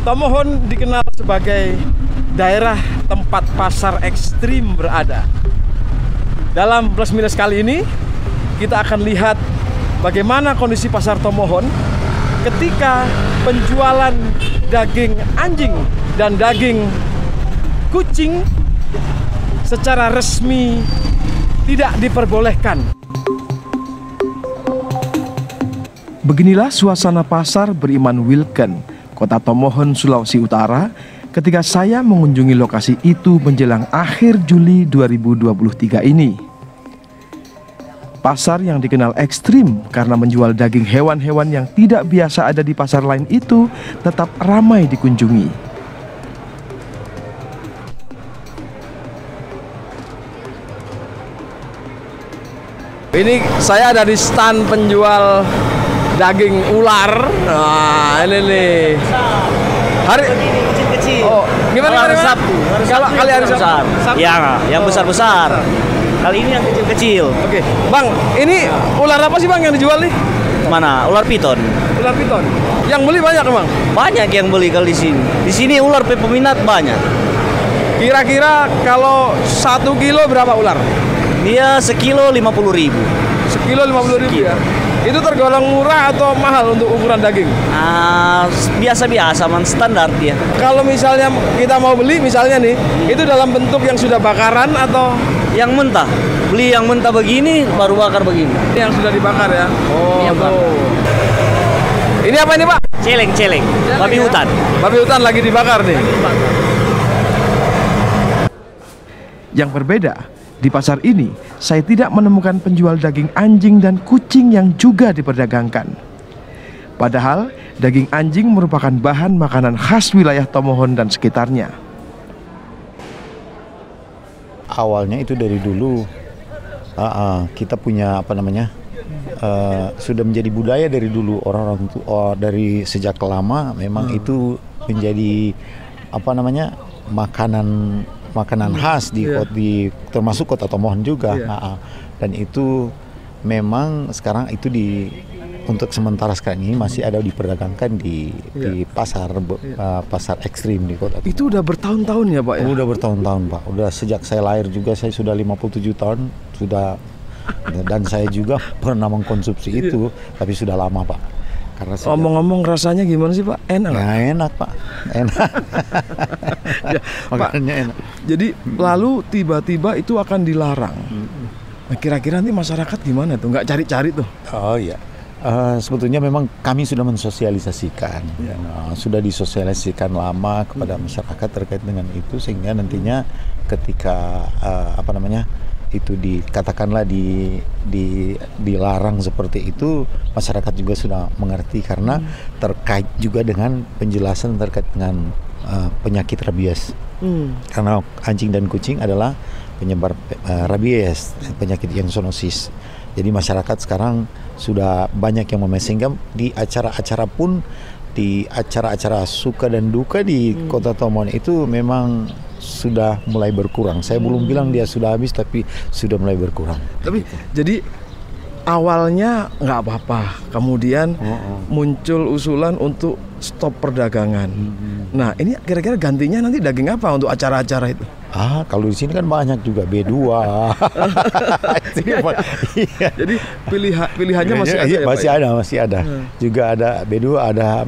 Tomohon dikenal sebagai daerah tempat pasar ekstrim berada. Dalam Plus Minus kali ini, kita akan lihat bagaimana kondisi pasar Tomohon ketika penjualan daging anjing dan daging kucing secara resmi tidak diperbolehkan. Beginilah suasana pasar beriman Wilken, Kota Tomohon, Sulawesi Utara, ketika saya mengunjungi lokasi itu menjelang akhir Juli 2023 ini. Pasar yang dikenal ekstrim karena menjual daging hewan-hewan yang tidak biasa ada di pasar lain itu tetap ramai dikunjungi. Ini saya ada di stand penjual daging ular. Nah, ini nih. Hari ini kecil-kecil. Oh, gimana hari Sabtu? Kalau kali hari Sabtu? Ya, yang besar-besar. Kali ini yang kecil-kecil. Oke, Bang, ini ular apa sih Bang yang dijual nih? Mana? Ular piton. Ular piton. Yang beli banyak Bang? Banyak yang beli kalau di sini. Di sini ular peminat banyak. Kira-kira kalau 1 kilo berapa ular? Dia sekilo 50.000. Sekilo 50.000 ya? Itu tergolong murah atau mahal untuk ukuran daging? Biasa-biasa, standar dia. Kalau misalnya kita mau beli, misalnya nih, itu dalam bentuk yang sudah bakaran atau yang mentah? Beli yang mentah begini, baru bakar begini. Yang sudah dibakar ya? Oh, yang tuh. Ini apa ini Pak? Celeng. Babi ya? Hutan. Babi hutan lagi dibakar nih. Yang berbeda, di pasar ini, saya tidak menemukan penjual daging anjing dan kucing yang juga diperdagangkan. Padahal, daging anjing merupakan bahan makanan khas wilayah Tomohon dan sekitarnya. Awalnya itu dari dulu, kita punya sudah menjadi budaya dari dulu, orang-orang dari sejak lama memang itu menjadi makanan khas di termasuk Kota Tomohon juga. Dan itu memang sekarang itu untuk sementara sekarang ini masih ada diperdagangkan di pasar ekstrim di Kota Tomohon. Itu udah bertahun-tahun ya Pak ya? Udah bertahun-tahun Pak. Udah sejak saya lahir juga, saya sudah 57 tahun sudah, dan saya juga pernah mengkonsumsi itu, tapi sudah lama Pak. Ngomong-ngomong rasanya gimana sih Pak? Enak? Ya, enak Pak, enak. Ya, makannya enak. Jadi lalu tiba-tiba itu akan dilarang. Nah, kira-kira nanti masyarakat gimana tuh? Nggak cari-cari tuh? Oh iya, sebetulnya memang kami sudah mensosialisasikan, sudah disosialisasikan lama kepada masyarakat terkait dengan itu, sehingga nantinya ketika itu dikatakanlah dilarang seperti itu, masyarakat juga sudah mengerti karena terkait juga dengan penjelasan terkait dengan penyakit rabies. Karena anjing dan kucing adalah penyebar rabies, penyakit yang zoonosis. Jadi masyarakat sekarang sudah banyak yang sehingga di acara-acara pun, di acara-acara suka dan duka di Kota Tomohon itu memang sudah mulai berkurang. Saya belum bilang dia sudah habis, tapi sudah mulai berkurang. Tapi jadi awalnya nggak apa-apa, kemudian muncul usulan untuk stop perdagangan. Nah, ini kira-kira gantinya nanti daging apa untuk acara-acara itu? Kalau di sini kan banyak juga B2. Jadi pilihannya masih ada ya, masih ada. Juga ada B2, ada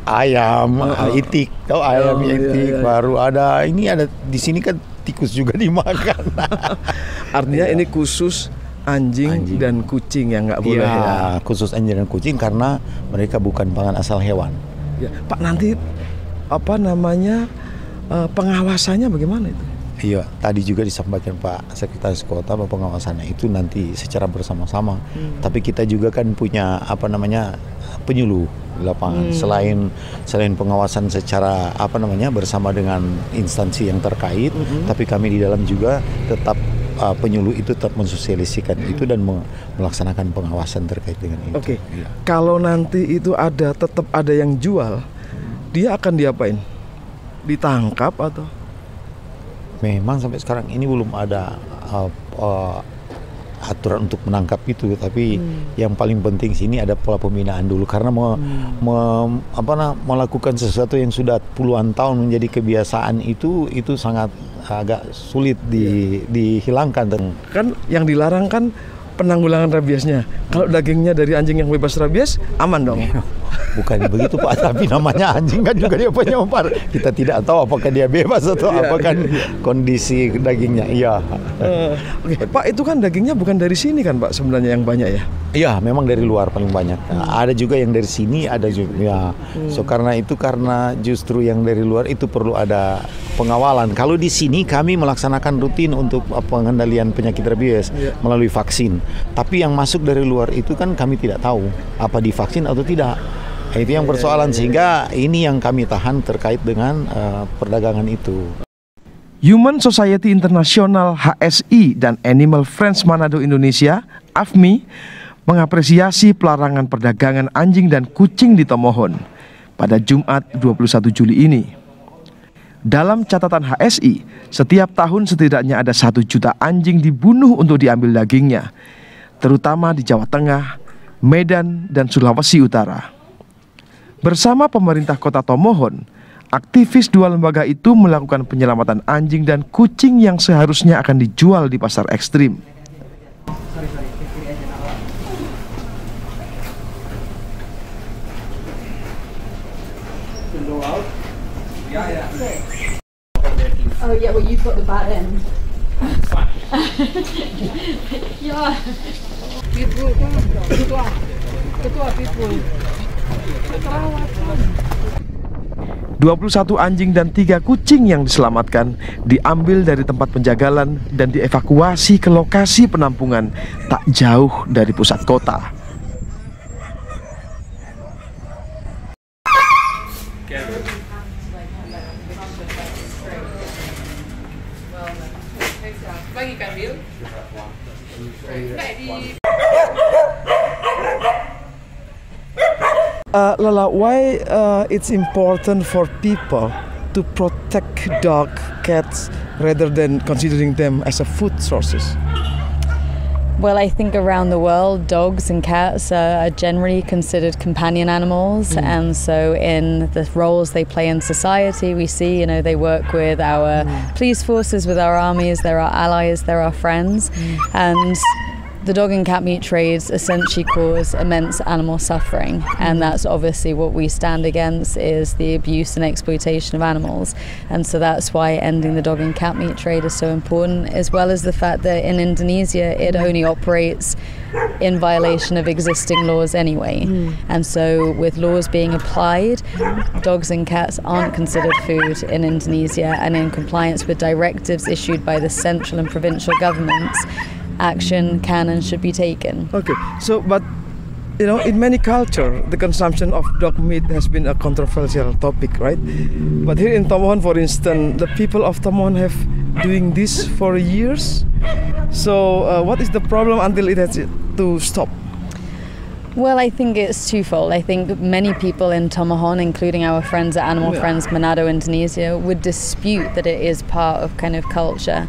ayam, itik, tahu ayam itik, baru ada di sini kan tikus juga dimakan. Artinya ini khusus anjing dan kucing yang nggak boleh ya? Khusus anjing dan kucing karena mereka bukan pangan asal hewan. Ya, Pak, nanti pengawasannya bagaimana itu? Iya, tadi juga disampaikan Pak Sekretaris Kota bahwa pengawasannya itu nanti secara bersama-sama. Tapi kita juga kan punya penyuluh di lapangan. Selain pengawasan secara bersama dengan instansi yang terkait, tapi kami di dalam juga tetap penyuluh itu tetap mensosialisasikan itu dan melaksanakan pengawasan terkait dengan itu. Oke. Ya. Kalau nanti itu tetap ada yang jual, dia akan diapain? Ditangkap atau? Memang sampai sekarang ini belum ada aturan untuk menangkap itu, tapi yang paling penting sini ada pola pembinaan dulu, karena melakukan sesuatu yang sudah puluhan tahun menjadi kebiasaan itu sangat agak sulit dihilangkan. Kan yang dilarang kan penanggulangan rabiesnya. Kalau dagingnya dari anjing yang bebas rabies, aman dong. Bukan begitu Pak, tapi namanya anjing kan juga dia penyebar. Kita tidak tahu apakah dia bebas atau apakah kondisi dagingnya. Iya. Oke, Pak, itu kan dagingnya bukan dari sini kan Pak sebenarnya yang banyak ya? Iya, memang dari luar paling banyak. Ada juga yang dari sini, ada juga. Ya. So karena justru yang dari luar itu perlu ada pengawalan. Kalau di sini kami melaksanakan rutin untuk pengendalian penyakit rabies melalui vaksin. Tapi yang masuk dari luar itu kan kami tidak tahu apa divaksin atau tidak. Itu yang persoalan, sehingga ini yang kami tahan terkait dengan perdagangan itu. Human Society International HSI dan Animal Friends Manado Indonesia (AFMI) mengapresiasi pelarangan perdagangan anjing dan kucing di Tomohon pada Jumat 21 Juli ini. Dalam catatan HSI, setiap tahun setidaknya ada 1 juta anjing dibunuh untuk diambil dagingnya, terutama di Jawa Tengah, Medan, dan Sulawesi Utara. Bersama pemerintah kota Tomohon, aktivis dua lembaga itu melakukan penyelamatan anjing dan kucing yang seharusnya akan dijual di pasar ekstrim. Oh yeah, well you've got the bad end. Yeah. People, ketua people. 21 anjing dan 3 kucing yang diselamatkan diambil dari tempat penjagalan dan dievakuasi ke lokasi penampungan tak jauh dari pusat kota. Lala, why it's important for people to protect dog, cats, rather than considering them as a food sources? Well, I think around the world, dogs and cats are generally considered companion animals, and so in the roles they play in society, we see, they work with our police forces, with our armies, they're our allies, they're our friends, and the dog and cat meat trades essentially cause immense animal suffering, and that's obviously what we stand against, is the abuse and exploitation of animals. And so that's why ending the dog and cat meat trade is so important, as well as the fact that in Indonesia it only operates in violation of existing laws anyway. And so with laws being applied, dogs and cats aren't considered food in Indonesia, and in compliance with directives issued by the central and provincial governments, action can and should be taken. Okay, so but in many cultures the consumption of dog meat has been a controversial topic, right? But here in Tomohon, for instance, the people of Tomohon have doing this for years. So what is the problem until it has to stop? Well, I think it's twofold. I think many people in Tomohon, including our friends at Animal Friends Manado Indonesia, would dispute that it is part of kind of culture,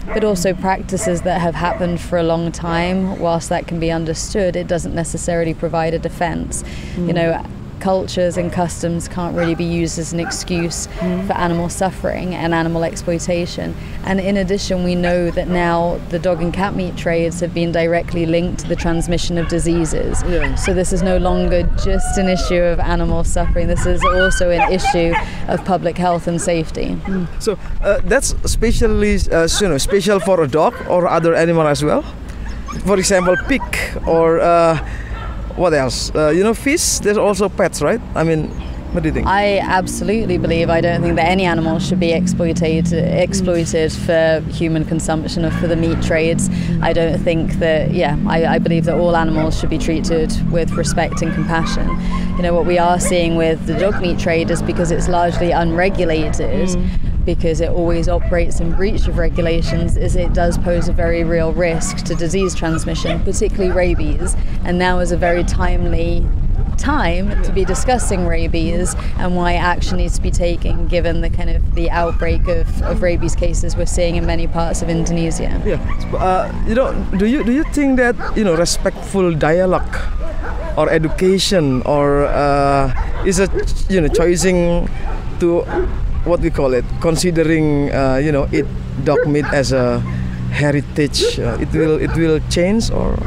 but also practices that have happened for a long time. Whilst that can be understood, it doesn't necessarily provide a defense. Cultures and customs can't really be used as an excuse for animal suffering and animal exploitation. And in addition, we know that now the dog and cat meat trades have been directly linked to the transmission of diseases. So this is no longer just an issue of animal suffering. This is also an issue of public health and safety. So that's especially special for a dog or other animal as well. For example, pig or what else? Fish. There's also pets, right? I mean, what do you think? I absolutely believe. I don't think that any animal should be exploited for human consumption or for the meat trades. I don't think that. I believe that all animals should be treated with respect and compassion. What we are seeing with the dog meat trade is because it's largely unregulated. Because it always operates in breach of regulations, is it does pose a very real risk to disease transmission, particularly rabies. And now is a very timely time to be discussing rabies and why action needs to be taken given the kind of the outbreak of rabies cases we're seeing in many parts of Indonesia. Yeah, do you think that respectful dialogue or education or is a choosing to what we call it, considering eat dog meat as a heritage, it will change or?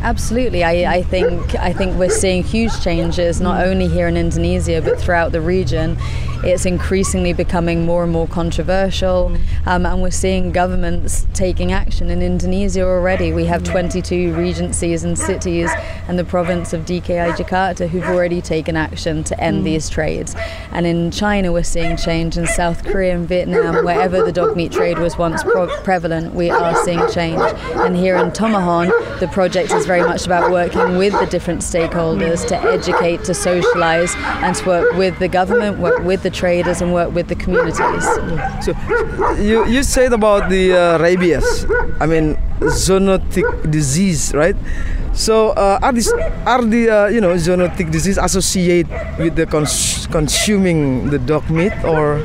Absolutely. I think we're seeing huge changes not only here in Indonesia but throughout the region. It's increasingly becoming more and more controversial, and we're seeing governments taking action. In Indonesia already we have 22 regencies and cities and the province of DKI Jakarta who've already taken action to end these trades. And in China we're seeing change, in South Korea and Vietnam, wherever the dog meat trade was once prevalent, we are seeing change. And here in Tomohon the project is very much about working with the different stakeholders to educate, to socialize, and to work with the government, work with the traders, and work with the communities. So you said about the rabies, I mean zoonotic disease, right? So are the zoonotic disease associated with the consuming the dog meat or?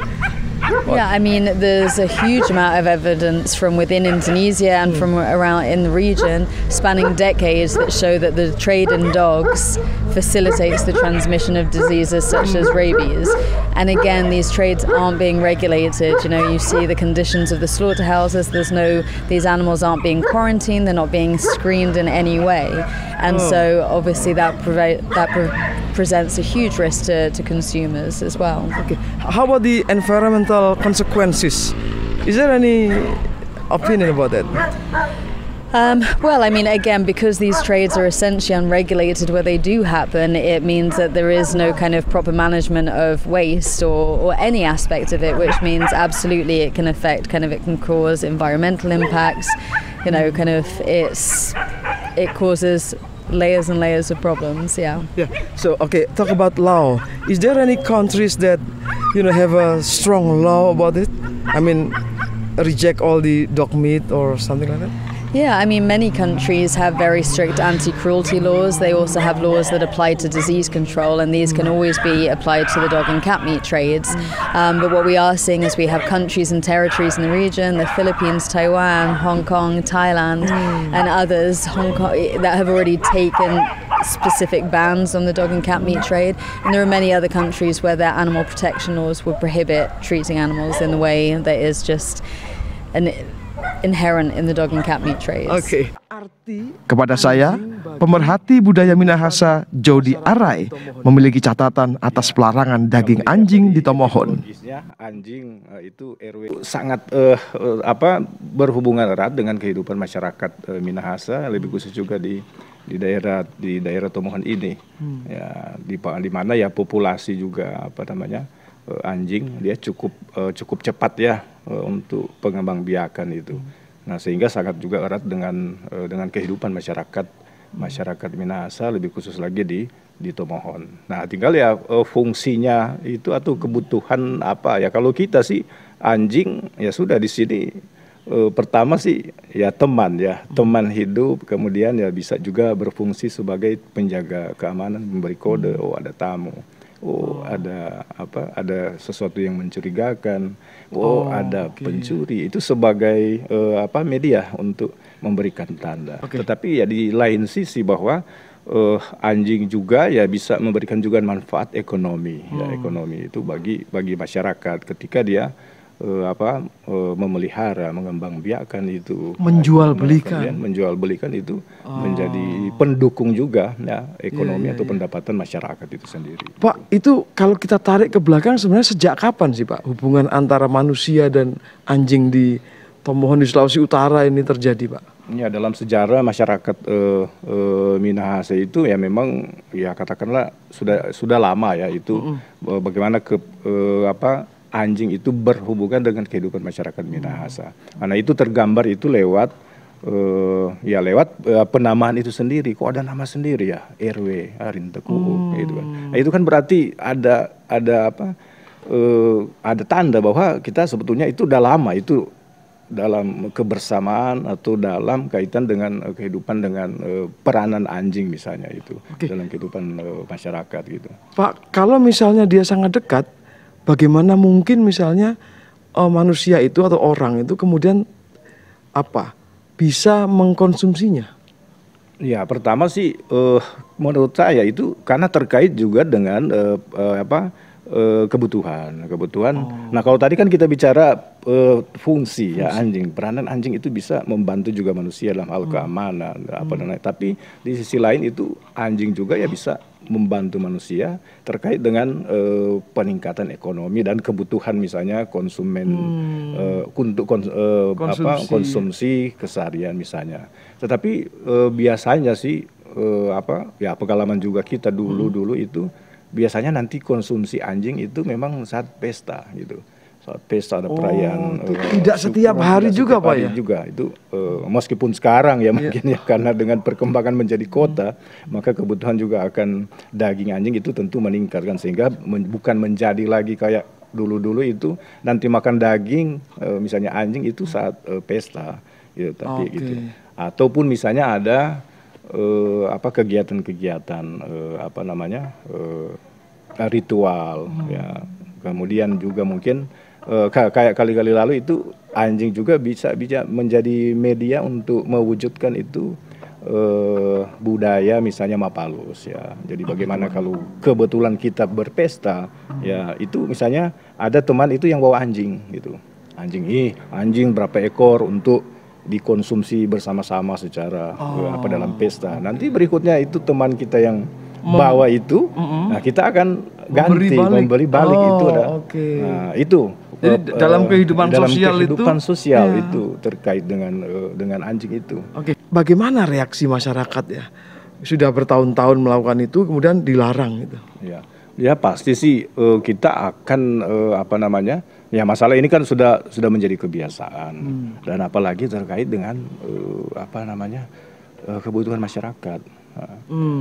Yeah, I mean, there's a huge amount of evidence from within Indonesia and from around in the region, spanning decades, that show that the trade in dogs facilitates the transmission of diseases such as rabies. And again, these trades aren't being regulated. You see the conditions of the slaughterhouses. These animals aren't being quarantined. They're not being screened in any way. And so obviously that presents a huge risk to consumers as well. Okay. How about the environmental consequences? Is there any opinion about that? Well, I mean, again, because these trades are essentially unregulated where they do happen, it means that there is no kind of proper management of waste or any aspect of it, which means absolutely it can it can cause environmental impacts. It causes layers and layers of problems. Yeah. So okay, talk about law. Is there any countries that have a strong law about it? I mean, reject all the dog meat or something like that? Yeah, I mean, many countries have very strict anti-cruelty laws. They also have laws that apply to disease control, and these can always be applied to the dog and cat meat trades. But what we are seeing is we have countries and territories in the region, the Philippines, Taiwan, Hong Kong, Thailand, and others, that have already taken specific bans on the dog and cat meat trade. And there are many other countries where their animal protection laws would prohibit treating animals in the way that is just inherent in the dog and cat meat trades. Okay. Kepada saya, pemerhati budaya Minahasa Jody Arai memiliki catatan atas pelarangan daging anjing di Tomohon. Anjing itu RW sangat berhubungan erat dengan kehidupan masyarakat Minahasa, lebih khusus juga di daerah Tomohon ini. Ya, di mana ya populasi juga anjing dia cukup cepat ya untuk pengembangbiakan itu. Nah, sehingga sangat juga erat dengan kehidupan masyarakat Minahasa, lebih khusus lagi di Tomohon. Nah, tinggal ya fungsinya itu atau kebutuhan apa ya, kalau kita sih anjing ya sudah di sini pertama sih ya teman hidup, kemudian ya bisa juga berfungsi sebagai penjaga keamanan, memberi kode, ada tamu. Ada sesuatu yang mencurigakan, ada pencuri, itu sebagai media untuk memberikan tanda. Tetapi ya di lain sisi bahwa anjing juga ya bisa memberikan juga manfaat ekonomi. Ya, ekonomi itu bagi masyarakat ketika dia memelihara, mengembangbiakan itu, menjual belikan itu menjadi pendukung juga ya ekonomi atau pendapatan masyarakat itu sendiri. Pak, itu kalau kita tarik ke belakang sebenarnya sejak kapan sih Pak hubungan antara manusia dan anjing di Tomohon di Sulawesi Utara ini terjadi, Pak? Ya, dalam sejarah masyarakat Minahasa itu ya memang ya katakanlah sudah lama ya itu bagaimana anjing itu berhubungan dengan kehidupan masyarakat Minahasa. Karena itu tergambar itu lewat penamaan itu sendiri. Kok ada nama sendiri ya, RW Rinteku gitu kan. Nah, itu kan berarti ada tanda bahwa kita sebetulnya itu udah lama itu dalam kebersamaan atau dalam kaitan dengan kehidupan dengan peranan anjing misalnya itu dalam kehidupan masyarakat gitu. Pak, kalau misalnya dia sangat dekat, bagaimana mungkin misalnya manusia itu atau orang itu kemudian bisa mengkonsumsinya? Ya, pertama sih menurut saya itu karena terkait juga dengan kebutuhan. Nah, kalau tadi kan kita bicara fungsi ya anjing, peranan anjing itu bisa membantu juga manusia dalam hal keamanan tapi di sisi lain itu anjing juga ya bisa membantu manusia terkait dengan peningkatan ekonomi dan kebutuhan misalnya konsumen untuk konsumsi keseharian misalnya. Tetapi biasanya sih pengalaman juga kita dulu itu biasanya nanti konsumsi anjing itu memang saat pesta gitu. Saat pesta ada perayaan. Tidak setiap hari juga Pak ya? Juga itu meskipun sekarang ya mungkin ya karena dengan perkembangan menjadi kota maka kebutuhan juga akan daging anjing itu tentu meningkat kan sehingga bukan menjadi lagi kayak dulu itu nanti makan daging misalnya anjing itu saat pesta gitu tapi gitu. Ataupun misalnya ada kegiatan-kegiatan ritual ya. Kemudian juga mungkin kayak kali-kali lalu itu anjing juga bisa menjadi media untuk mewujudkan itu budaya misalnya Mapalus ya. Jadi bagaimana kalau kebetulan kita berpesta ya itu misalnya ada teman itu yang bawa anjing gitu. Anjing berapa ekor untuk dikonsumsi bersama-sama secara dalam pesta. Nanti berikutnya itu teman kita yang bawa itu, nah kita akan memberi balik itu ada. Nah, itu. Jadi dalam kehidupan sosial itu terkait dengan anjing itu. Bagaimana reaksi masyarakat ya? Sudah bertahun-tahun melakukan itu kemudian dilarang gitu. Ya pasti sih kita akan ya masalah ini kan sudah menjadi kebiasaan dan apalagi terkait dengan kebutuhan masyarakat.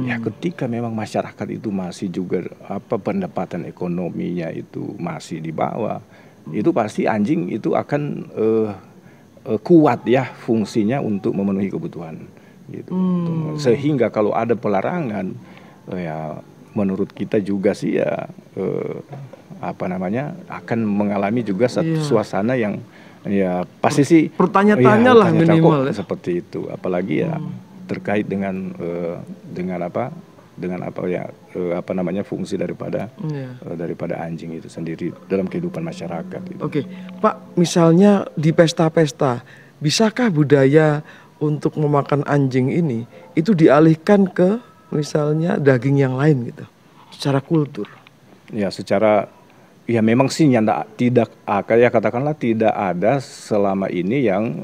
Ya ketika memang masyarakat itu masih juga pendapatan ekonominya itu masih di bawah, itu pasti anjing itu akan kuat ya fungsinya untuk memenuhi kebutuhan gitu. Sehingga kalau ada pelarangan ya menurut kita juga sih ya akan mengalami juga satu suasana yang ya pasti sih bertanya-tanya lah minimal seperti itu, apalagi ya terkait dengan fungsi daripada anjing itu sendiri dalam kehidupan masyarakat gitu. Pak, misalnya di pesta-pesta bisakah budaya untuk memakan anjing ini itu dialihkan ke misalnya daging yang lain gitu secara kultur? Ya memang sih tidak katakanlah tidak ada selama ini yang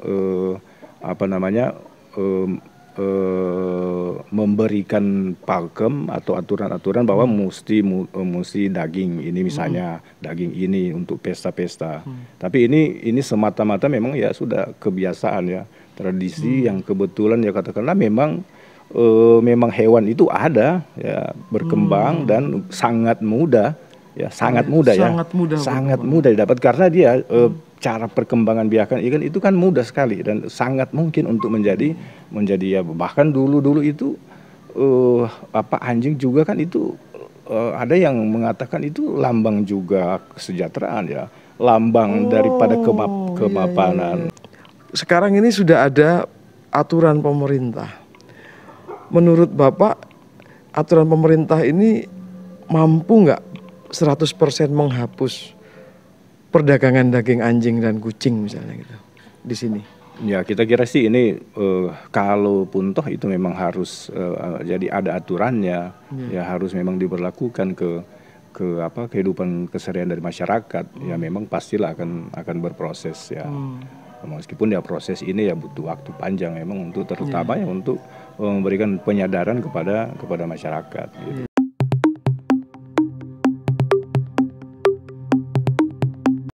memberikan pakem atau aturan-aturan bahwa mesti daging ini misalnya daging ini untuk pesta-pesta. Tapi ini semata-mata memang ya sudah kebiasaan ya tradisi yang kebetulan ya katakanlah memang hewan itu ada ya berkembang dan sangat mudah didapat karena dia cara perkembangan biakan ikan itu kan mudah sekali dan sangat mungkin untuk menjadi ya bahkan dulu itu anjing juga kan itu ada yang mengatakan itu lambang juga kesejahteraan ya, lambang daripada kemapanan. Sekarang ini sudah ada aturan pemerintah. Menurut Bapak aturan pemerintah ini mampu nggak 100% menghapus perdagangan daging anjing dan kucing misalnya gitu di sini? Ya kita kira sih ini kalaupun toh itu memang harus jadi ada aturannya ya harus memang diberlakukan ke kehidupan keseharian dari masyarakat ya memang pastilah akan berproses ya. Meskipun ya proses ini ya butuh waktu panjang memang untuk terutama ya untuk memberikan penyadaran kepada masyarakat gitu.